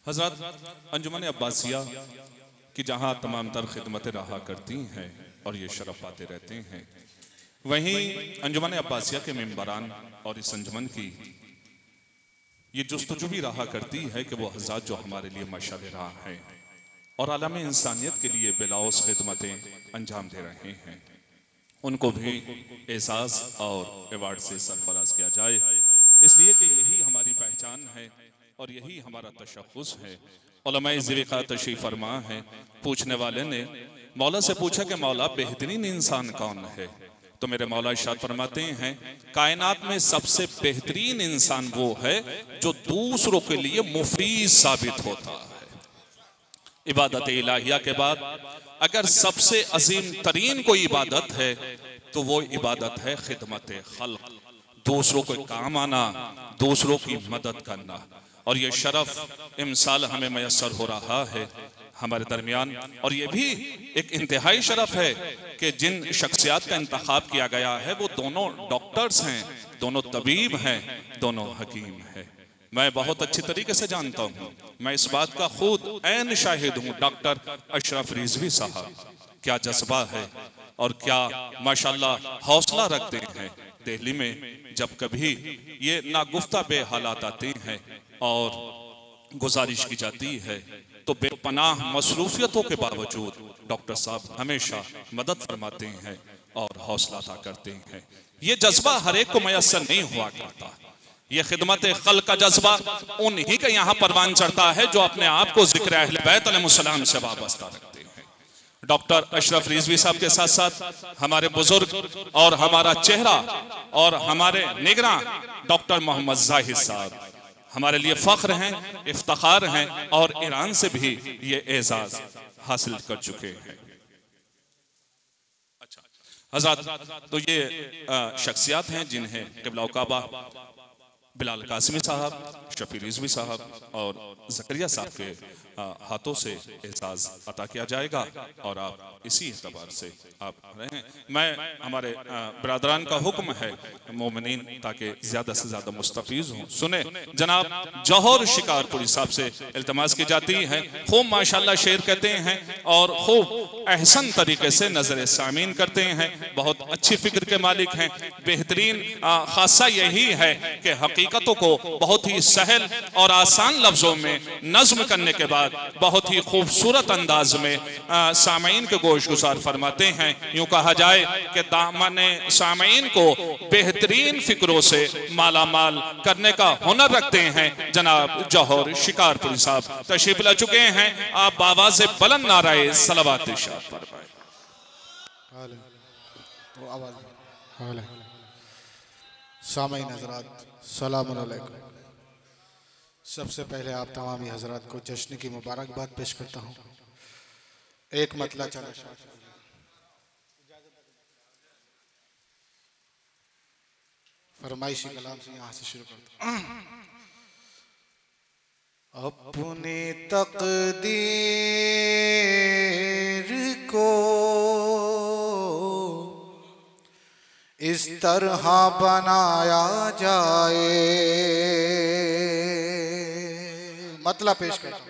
हज़रत अंजुमन अब्बासिया कि जहाँ तमाम तर खिदमतें रहा करती हैं और ये शरफ पाते रहते हैं, वहीं अंजुमन अब्बासिया के मेंबरान और इस अंजुमन की ये जुस्तजू भी रहा करती है कि वो हज़रत जो हमारे लिए मशाल राह हैं और आलम इंसानियत के लिए बिलाउस खिदमतें अंजाम दे रहे हैं, उनको भी एजाज़ और एवार्ड से सरफराज किया जाए, इसलिए कि यही हमारी पहचान है और यही हमारा तशख़्ख़ुस है। उलमाए ज़िक़ा तशरीफ़ फरमा है, पूछने वाले ने मौला से पूछा कि मौला बेहतरीन इंसान कौन है? तो मेरे मौला इरशाद फरमाते हैं, कायनात में सबसे बेहतरीन इंसान वो है जो दूसरों के लिए मुफीद साबित होता है। इबादत इलाहिया के बाद अगर सबसे अजीम तरीन कोई इबादत है तो वो इबादत है खिदमत खल्क, दूसरों को काम आना, दूसरों की मदद करना। और ये शरफ इमसाल हमें मैसर हो रहा है हमारे दरमियान, और ये भी एक इंतहाई शरफ है कि जिन शख्सियात का इंतखाब किया गया है वो दोनों डॉक्टर्स हैं, दोनों तबीब हैं, दोनों हकीम हैं। मैं बहुत अच्छी तरीके से जानता हूँ, मैं इस बात का खुद ऐन शाहिद हूँ। डॉक्टर अशरफ रिजवी साहब क्या जज्बा है और क्या माशाल्लाह हौसला रखते हैं। दिल्ली में जब कभी ये नागुफ्ता बे हालात आते हैं और गुजारिश की जाती है तो बेपनाह मसरूफियतों के बावजूद डॉक्टर साहब हमेशा मदद फरमाते हैं और हौसला अता करते हैं। ये जज्बा हर एक को मैसर नहीं हुआ करता। ये खिदमत खल्क का जज्बा उन्हीं के यहाँ परवान चढ़ता है जो अपने आप को जिक्र अहले बैत अलैहिस्सलाम से वाबस्ता रखते हैं। डॉक्टर अशरफ रिजवी साहब के साथ साथ हमारे बुजुर्ग और हमारा चेहरा और हमारे निगरां डॉक्टर मोहम्मद जाहिद साहब हमारे लिए फख्र हैं, इफ्तिखार हैं और ईरान से भी ये एजाज हासिल कर चुके हैं। अच्छा हज़रत, तो ये शख्सियात हैं जिन्हें क़िबला काबा बिलाल कासिमी साहब, शफी रिजवी साहब और ज़करिया साहब के हाथों से एजाज अता किया जाएगा और आप इसी एतबार से आप रहें। मैं हमारे बरादरान का हुक्म है मोमिनीन ताकि ज़्यादा से ज़्यादा मुस्तफ़ीज़ हों, सुने। जनाब जौहर शिकारपुरी साहब से इल्तमास की जाती है, खूब माशाल्लाह शेर कहते हैं और खूब अहसन तरीके से नज़र सामीन करते हैं, बहुत अच्छी फ़िक्र के मालिक हैं। बेहतरीन ख़ासा यही है कि हकीकतों को बहुत ही सहल और आसान लफ्ज़ों में नज़्म करने के बाद बहुत ही खूबसूरत अंदाज में सामीन के गोश गुजार फरमाते हैं। यूं कहा जाए कि दामने सामीन को बेहतरीन फिक्रों से माला माल करने का हुनर रखते हैं। जनाब जौहर शिकारपुरी साहब तशरीफ ला चुके हैं, आप आवाज़ बुलंद नाराए सलावत इरशाद फरमाएं। सामीन हज़रात सलाम अलैकुम। सबसे पहले आप तमामी हजरात को जश्न की मुबारकबाद पेश करता हूँ। एक मतला चला फरमाइशी कलाम से यहाँ से शुरू करता हूँ। अपने तकदीर को इस तरह बनाया जाए, मतलब पेश करता हूं।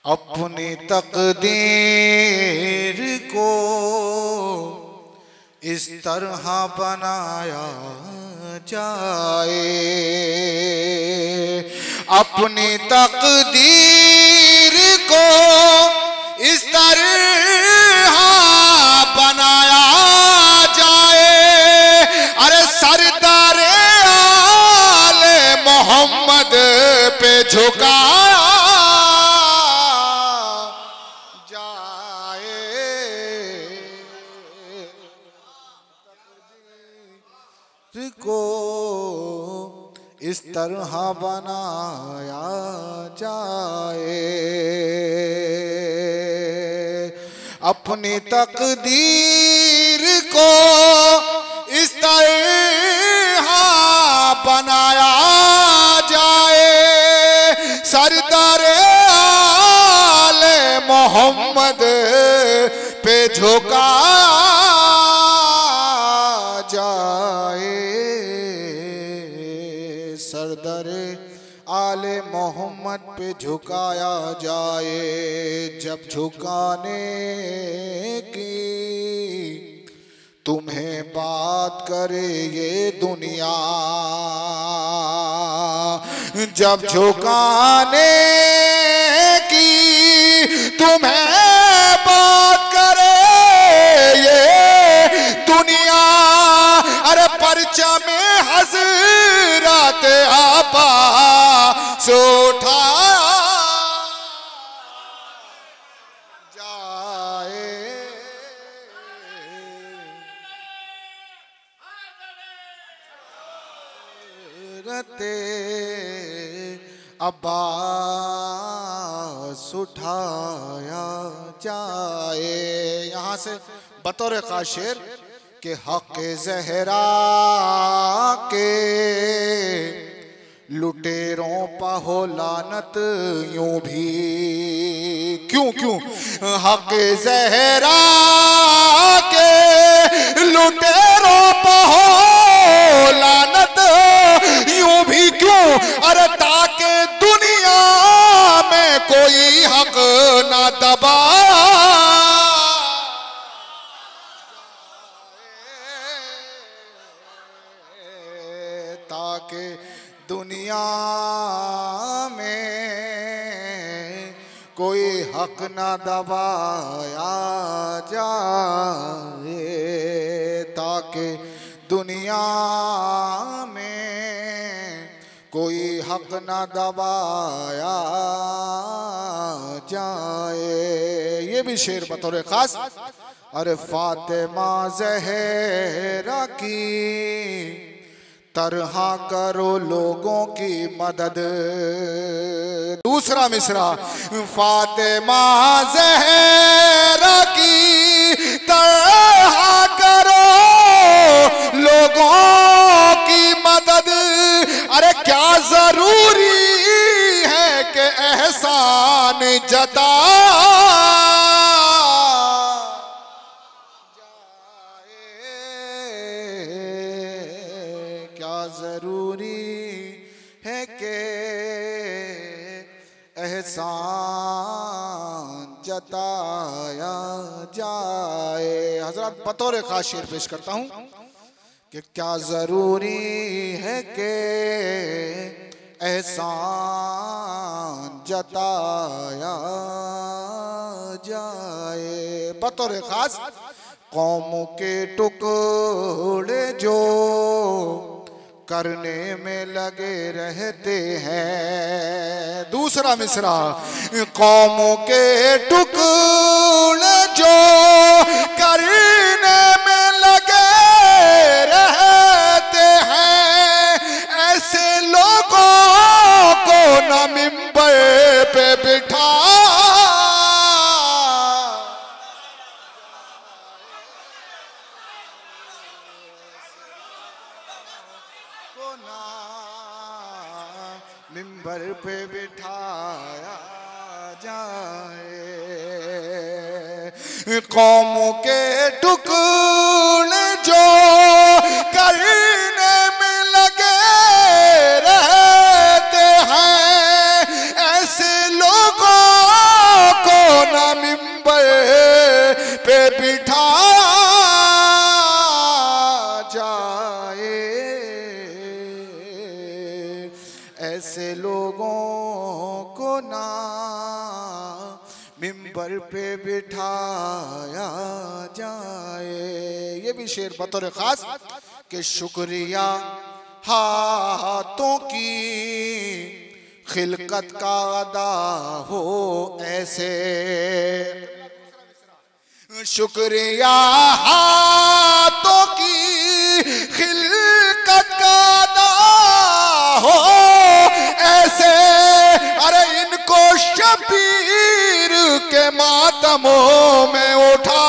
अपनी तकदीर को इस तरह बनाया जाए, अपनी तकदीर को इस तरह बनाया जाए। अरे सरदारे आले मोहम्मद पे झुकाया जाए, को इस तरह बनाया जाए, अपनी तकदीर को इस तरह बनाया जाए। सरदारे आले मोहम्मद पे झुकाया जाए, सरदारे आले मोहम्मद मोहम्मद पे झुकाया जाए। जब झुकाने की तुम्हें बात करे ये दुनिया, जब झुकाने की तुम्हें बात करे ये दुनिया, अरे परचा में हज़रत अब्बास उठाया जाए। अब्बास उठाया जाए। यहाँ से बतौर खास शेर के हक़ ज़हरा के लुटेरों पा हो लानत यूं भी, क्यों क्यों हक़ ज़हरा के लुटेरों पा हो लानत यूं भी क्यों, अरे ताकि दुनिया में कोई हक ना दबा, ताकि दुनिया में कोई हक ना दबाया जाए, ताकि दुनिया में कोई हक ना दबाया जाए। ये भी शेर बतौर खास। अरे फातिमा ज़हरा की तरह करो लोगों की मदद। दूसरा मिसरा, फातिमा ज़हरा की तरह करो लोगों की मदद। अरे क्या जरूरी है कि एहसान जता जरूरी है कि एहसान जताया जाए। हजरत बतौर खास शेर पेश करता हूँ कि क्या जरूरी है कि एहसान जताया जाए। बतौर खास कौम के टुकड़े जो करने में लगे रहते हैं। दूसरा मिसरा, कौमों के टुकड़े जो करने में लगे रहते हैं, ऐसे लोगों को न मिंबर पे बिठा मिंबर पे बिठाया जाए। कौमों के टुकड़े जो करने में लगे रहते हैं, ऐसे लोगों को न मिंबर पे बिठा जाए। ऐसे लोगों को ना मिंबर पे बिठाया जाए। ये भी शेर बतौर खास कि शुक्रिया हाथों की खिलकत का अदा हो ऐसे। शुक्रिया हाथों की खिलकत का अदा हो ऐसे। अरे इनको शबीर के मातमों में उठा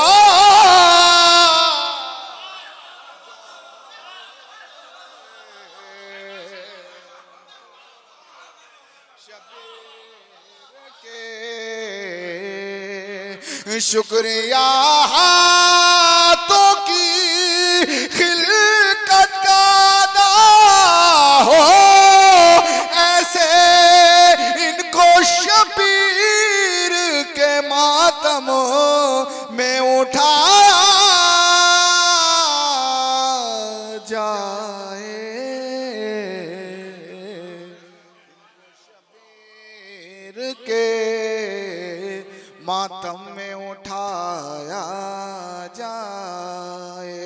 शुक्रिया हाथों की खिलकत का अदा हो ऐसे। इनको शबीर के मातम में उठाया जाए, शबीर के मातम में उठाया जाए।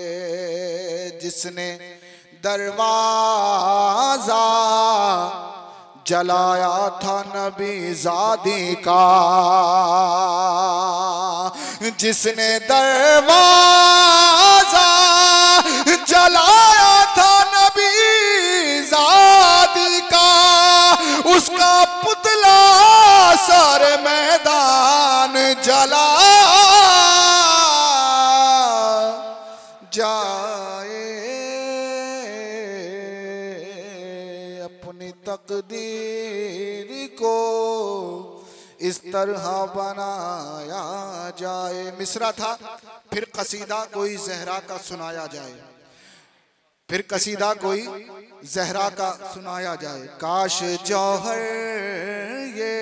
जिसने दरवाजा जलाया था नबी ज़ादी का, जिसने दरवाजा जलाया था नबी ज़ादी का, उसका पुतला सारे मैदान जला जाए। अपनी तकदीर को इस तरह बनाया जाए। मिसरा था, फिर कसीदा कोई ज़हरा का सुनाया जाए, फिर कसीदा कोई ज़हरा का सुनाया जाए। काश जौहर ये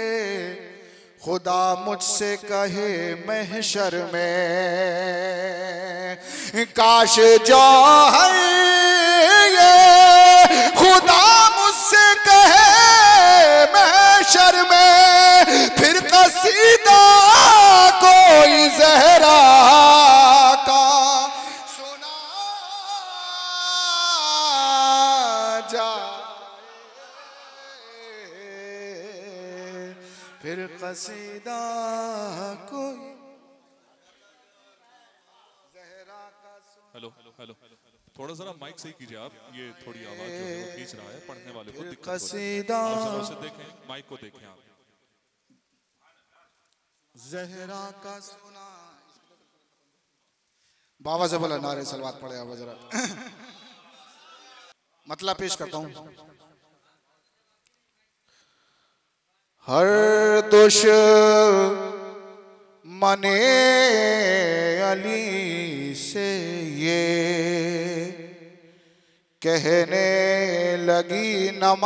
खुदा मुझसे कहे महशर में, काश जौहर ये खुदा मुझसे कहे महशर में, फिर कसीदा कोई ज़हरा का सुना जाए, फिर कसीदा कोई ज़हरा का। हेलो हेलो, थोड़ा जरा माइक सही कीजिए आप, ये थोड़ी आवाज जो है वो खींच रहा है, पढ़ने वाले को दिक्कत हो रही है। कसीदा आप जरा उसे देखें, माइक को देखें आप। ज़हरा का सुना। बाबा से बोला नारे सलवात पढ़े आप जरा। मतलब पेश करता हूं। हर दुश्मने अली से ये कहने लगी नमाज।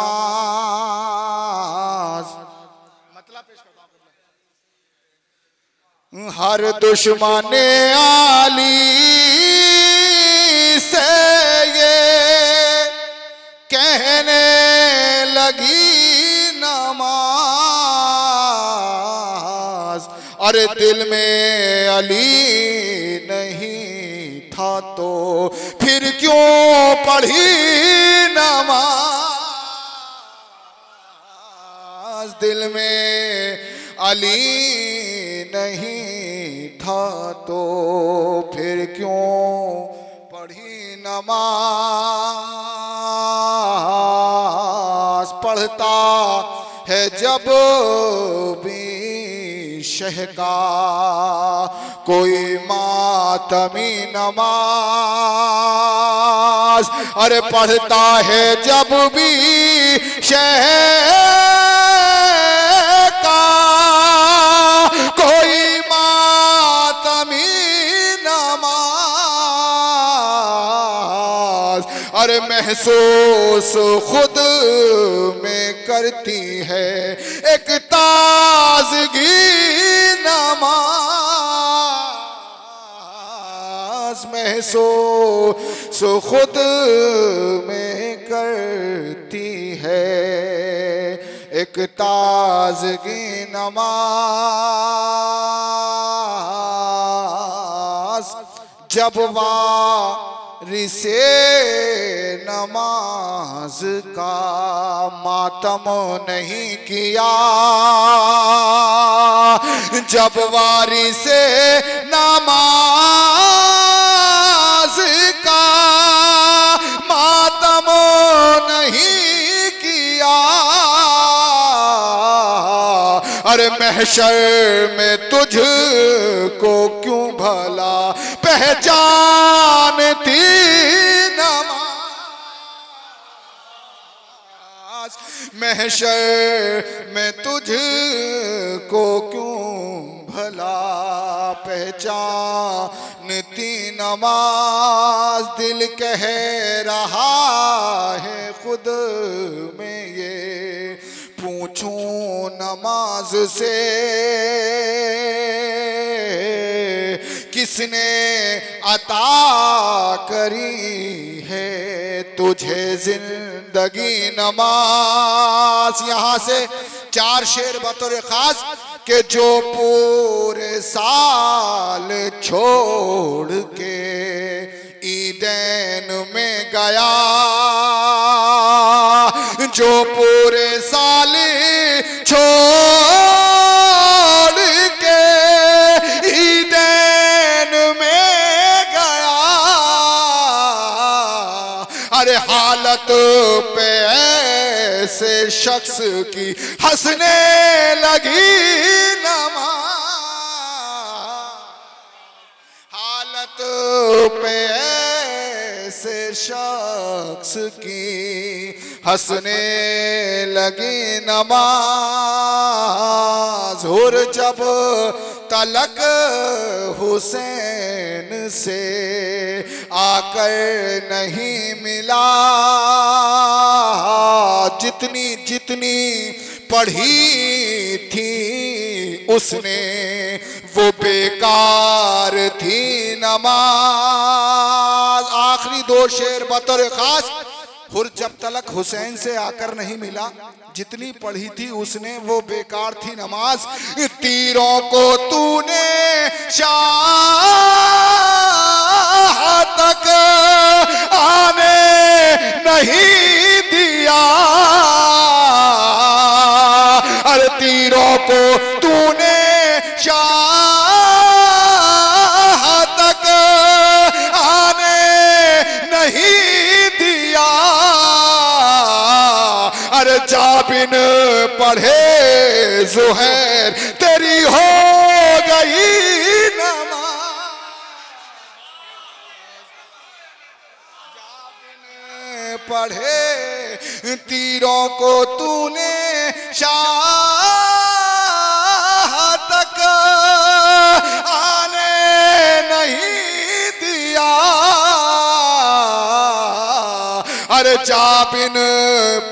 मतलब पेश करता हूं। हर दुश्मने अली से ये कहने लगी नमाज, अरे दिल में अली नहीं था तो फिर क्यों पढ़ी नमाज। दिल में अली नहीं था तो फिर क्यों पढ़ी नमाज। पढ़ता है जब भी शह का कोई मातमी नमाज, अरे पढ़ता है जब भी शह का कोई मातमी नमाज, अरे महसूस खुद में करती है एक ताज़गी नमाज। महसूस खुद में करती है एक ताज़गी नमाज। जब वारिसे नमाज का मातम नहीं किया, जब वारिसे नमाज का मातम नहीं किया, अरे महशर में तुझको क्यों भला पहचानती नमाज। महशर में तुझको क्यों भला पहचानती नमाज। दिल कह रहा है खुद में ये पूछूं न नमाज से किसने अता करी है तुझे जिंदगी नमाज। यहाँ से 4 शेर बतौर खास के जो पूरे साल छोड़ के ईदैन में गया, जो पूरे साल छोड़ के ईदैन में गया, अरे हालत पे ऐसे शख्स की हंसने लगी नमाज, हालत पे ऐसे शख्स की हंसने लगी नमाज। और जब तलक हुसैन से आकर नहीं मिला, जितनी जितनी पढ़ी थी उसने वो बेकार थी नमाज। आखिरी 2 शेर बतौर खास, और जब तलक हुसैन से आकर नहीं मिला, जितनी पढ़ी थी उसने वो बेकार थी नमाज। तीरों को तूने शाह तक आने नहीं दिया, अरे तीरों को तूने शाह तक आने नहीं दिया, अरे जाबिन पढ़े ज़ुहैर तेरी हो गई नमाज, जाबिन पढ़े तीरों को तूने शाह तक आने नहीं दिया, अरे जाबिन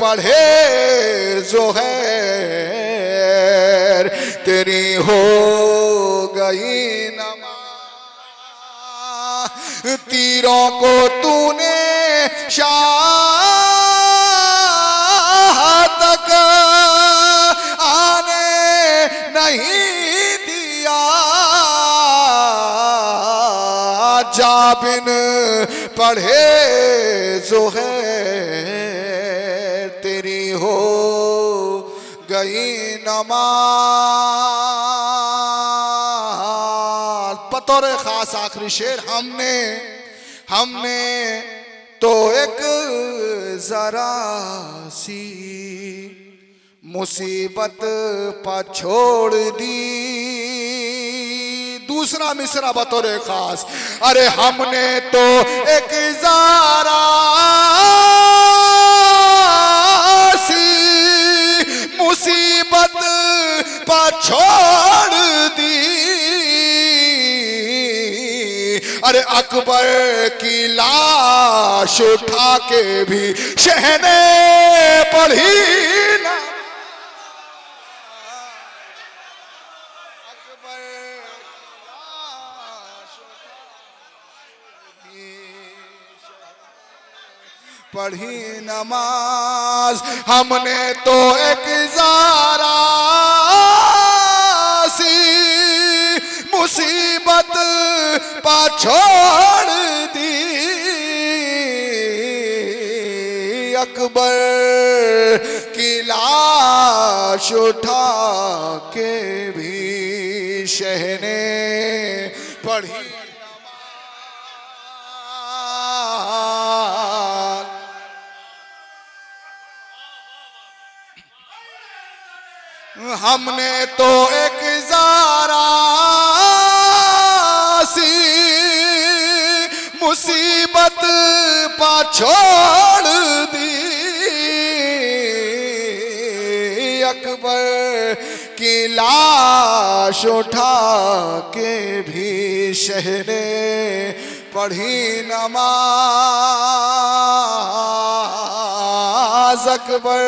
पढ़े ज़ुहैर तेरी हो गई नमाज। तीरों को तूने शाह तक आने नहीं दिया, जाबिन पढ़े ज़ुहैर तेरी हो गई नमाज। बतौर खास आखिरी शेर, हमने तो एक जरा सी मुसीबत पर छोड़ दी। दूसरा मिसरा बतौर खास, अरे हमने तो एक जरा सी मुसीबत पर छोड़ दी, अरे अकबर की लाश उठा के भी शहने पढ़ी ना, अकबर की लाश पढ़ी नमाज। हमने तो एक ज़ारा सी मुसीबत पा छोड़ दी, अकबर की लाश उठा के भी शहने पढ़ी नमाज। हमने तो एक ज़ारा सी मुसीबत पा छोड़ दी, अकबर की लाश उठा के भी शहने पढ़ी नमाज। अकबर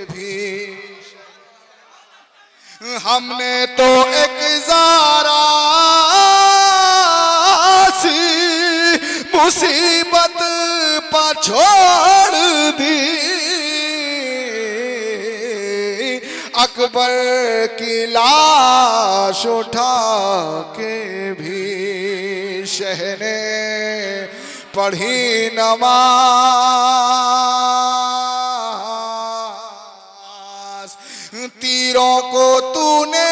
भी हमने तो एक ज़ारा सी मुसीबत पर छोड़ दी। अकबर की लाश उठा के भी शहने पढ़ी नमाज। तीरों को तूने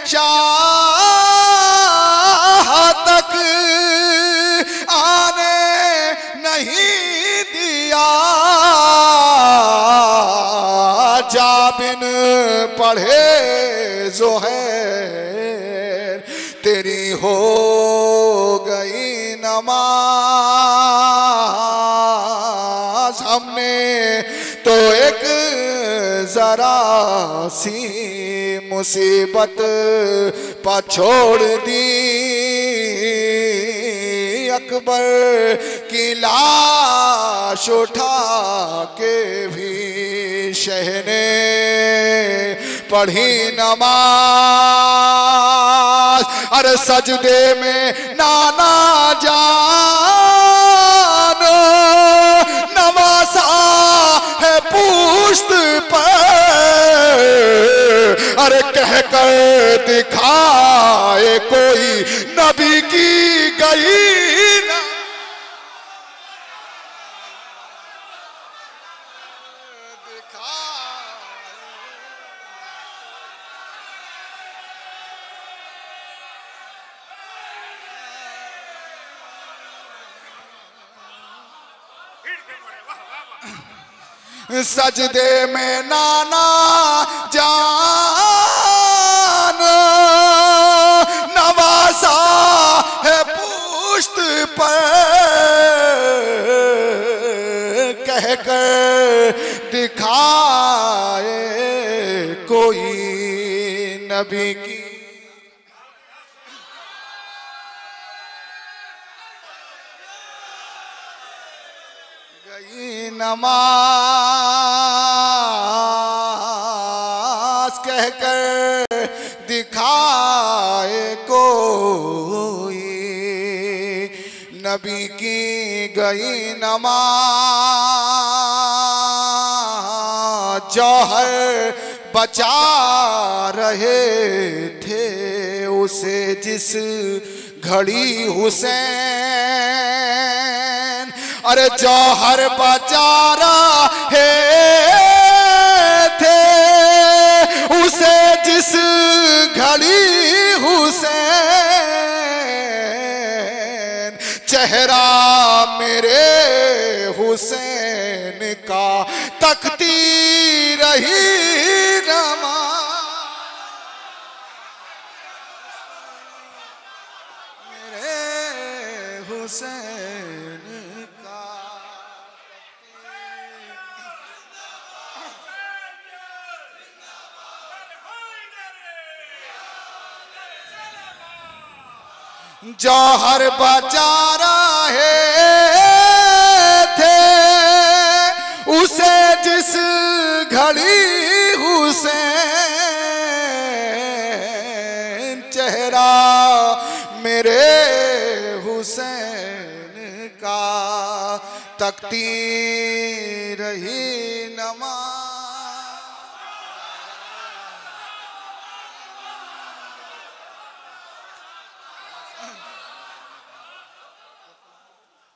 शाह तक आने नहीं दिया। जा बिन पढ़े ज़ुहैर तेरी हो गई नमाज। हमने तो एक जरा सी मुसीबत पर छोड़ दी। अकबर की लाश उठा के भी शहने पढ़ी नमाज। अरे सजदे में नाना जान नवासा है पुश्त पर। अरे कह कर दिखाए कोई नबी की गई ना सजदे में नाना जान नवासा है पुश्त पर। कह कर दिखाए कोई नबी की गई नमाज। कह कर दिखाए कोई नबी की गई नमाज। जौहर बचा रहे थे उसे जिस घड़ी हुसैन। अरे जौहर बचा रहे थे उसे जिस घड़ी हुसैन। चेहरा मेरे हुसैन का तकती रही रमा। मेरे हुसैन जौहर बचा रहे थे उसे जिस घड़ी हुसैन। चेहरा मेरे हुसैन का तकती रही नमाज।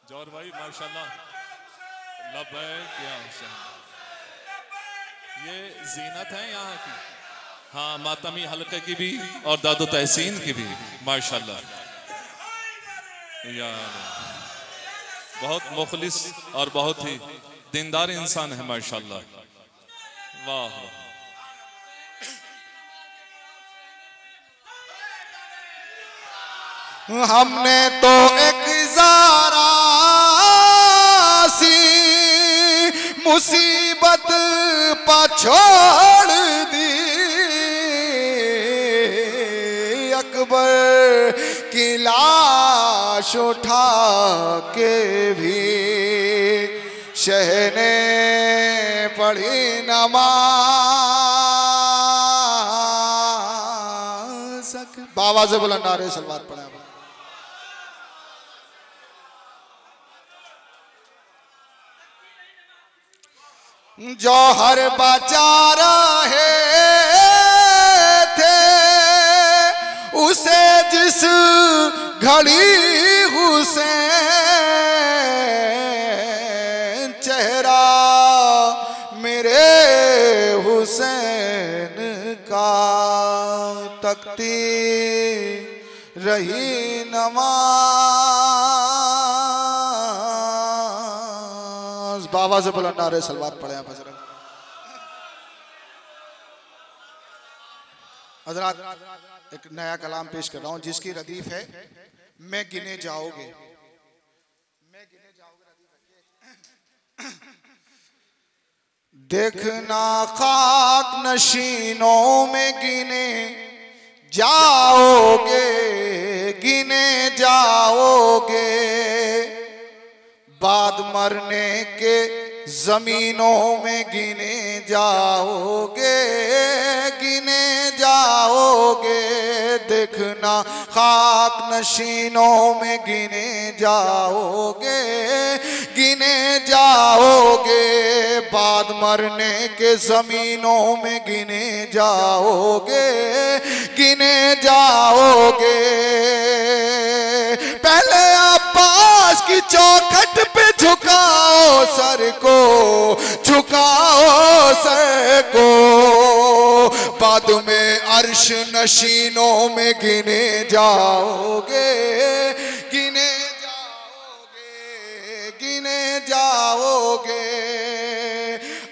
जौहर भाई माशाल्लाह लब्बैक या हुसैन। ये जीनत है यहाँ की। हाँ मातमी हल्के की भी और दादो तहसीन की भी माशाल्लाह। या बहुत मुखलिस और बहुत ही दीनदार इंसान है माशाल्लाह। वाह हमने तो एक ज़ारा सी मुसीबत पर छोड़ दी। अकबर की लाश उठा के भी शह ने पढ़ी नमाज। बाबा से बुलंद नारे सलवात पढ़ा। जौहर बचा रहे थे उसे जिस घड़ी हुसैन, चेहरा मेरे हुसैन का तकती रही नमाज। बाबा से बुलंद नारे सलवात पढ़े आप हजरत। हजरत एक नया कलाम पेश कर रहा हूं जिसकी रदीफ है मैं गिने जाओगे। मैं गिने जाओगे। देखना खाक नशीनों में गिने जाओगे, गिने जाओगे। बाद मरने के जमीनों में गिने जाओगे, गिने जाओगे। देखना खाक नशीनों में गिने जाओगे, गिने जाओगे। बाद मरने के जमीनों में गिने जाओगे, गिने जाओगे। पहले अब्बास की चौखट पे झुकाओ सर को, झुकाओ सर को। बाद में अर्श नशीनों में गिने जाओगे, गिने जाओगे, गिने जाओगे।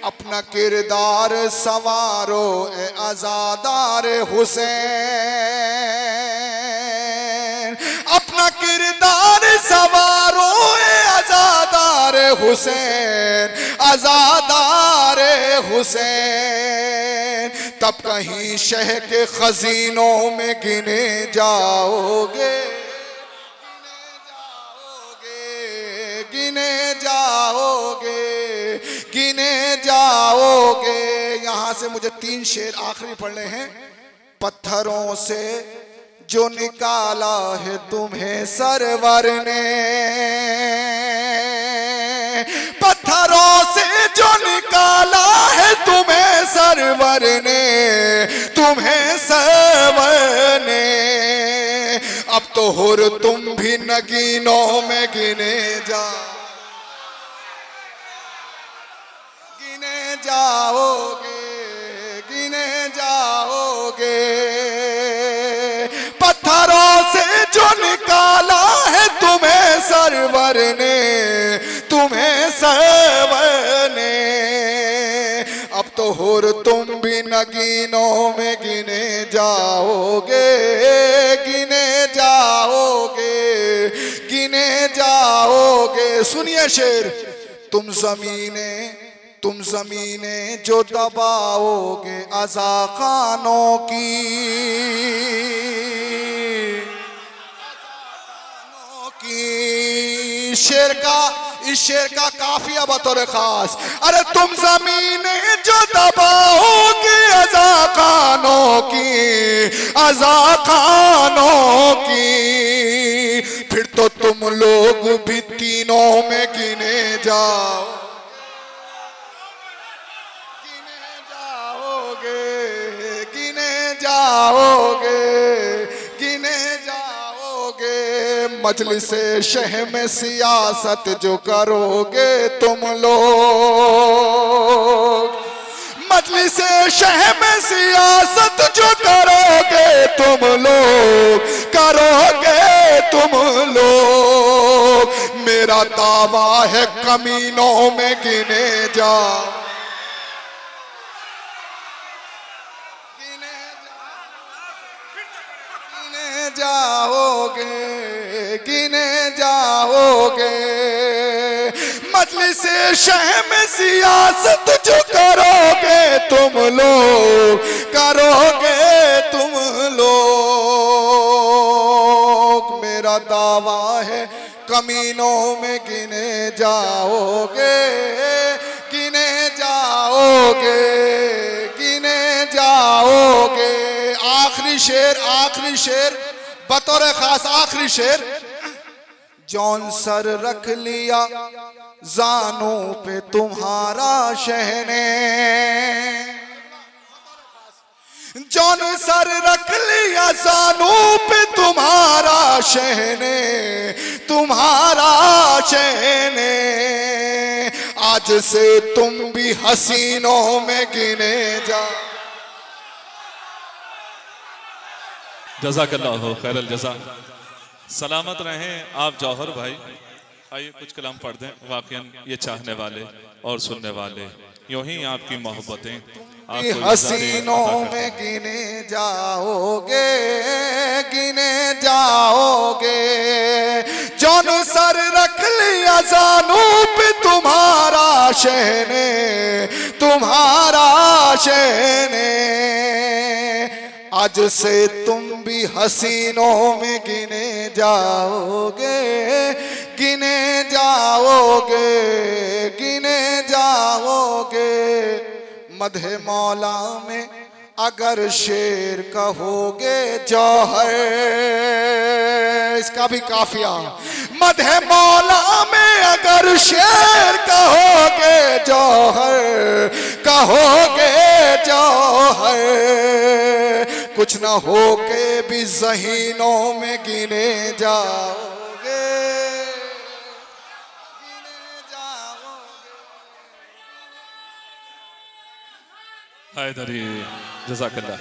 अपना किरदार संवारो ए आजादार हुसैन, अपना किरदार संवारो ए आजादार हुसैन, आजादार हुसैन। तब कहीं शह के खजीनों में गिने जाओगे, गिने जाओगे, गिने जाओगे। यहां से मुझे 3 शेर आखिरी पढ़ने हैं। पत्थरों से जो निकाला है तुम्हें सरवर ने, पत्थरों से जो निकाला है तुम्हें सरवर ने, तुम्हें सरवर ने। अब तो हुर तुम भी नगीनों में गिने जाओ, गिने जाओगे, गिने जाओगे। पत्थरों से जो निकाला है तुम्हें सरवर ने, तुम्हें सरवर ने। अब तो हुर तुम भी नगीनों में गिने जाओगे, गिने जाओगे, गिने जाओगे। सुनिए शेर। तुम ज़मीने जो दबाओगे अज़ा खानों की, शेर का, इस शेर का काफिया बतौर खास। अरे तुम ज़मीने जो दबाओगे अज़ा खानों की, अज़ा खानों की। फिर तो तुम लोग भी तीनों में गिने जाओ, जाओगे, गिने जाओगे। मजलिसे शह में सियासत जो करोगे तुम लोग, मजलिसे शह में सियासत जो करोगे तुम लोग, करोगे तुम लोग। मेरा दावा है कमीनों में गिने जाओ, जाओगे, गिने जाओगे। मजलिसे शह में सियासत जो करोगे तुम लोग, करोगे तुम लोग। मेरा दावा है कमीनों में गिने जाओगे, गिने जाओगे, गिने जाओगे। आखिरी शेर बतौर खास आखिरी शेर। जौन सर रख लिया जानों पे तुम्हारा शहने, जौन सर रख लिया जानों पे तुम्हारा शहने, तुम्हारा शहने। आज से तुम भी हसीनों में गिने जा। जज़ाकल्लाहु खैरल जज़ा। सलामत रहें आप जौहर भाई। आइए कुछ कलाम पढ़ दें। वाकईन ये चाहने वाले और सुनने वाले यूं ही आपकी मोहब्बतें हसीनों में गिने जाओगे, गिने जाओगे। जौन सर रख लिया जानों पे तुम्हारा शहने, तुम्हारा शहने। आज से तुम भी हसीनों में गिने जाओगे, गिने जाओगे, गिने जाओगे। मदहे मौला में अगर शेर कहोगे जौहर, इसका भी काफिया। मदहे मौला में अगर शेर कहोगे जौहर, कहोगे जौहर। कुछ न हो के भी ज़हीनों में गिने जाओगे, गिने जाओगे। हैदरी जज़ाकल्लाह।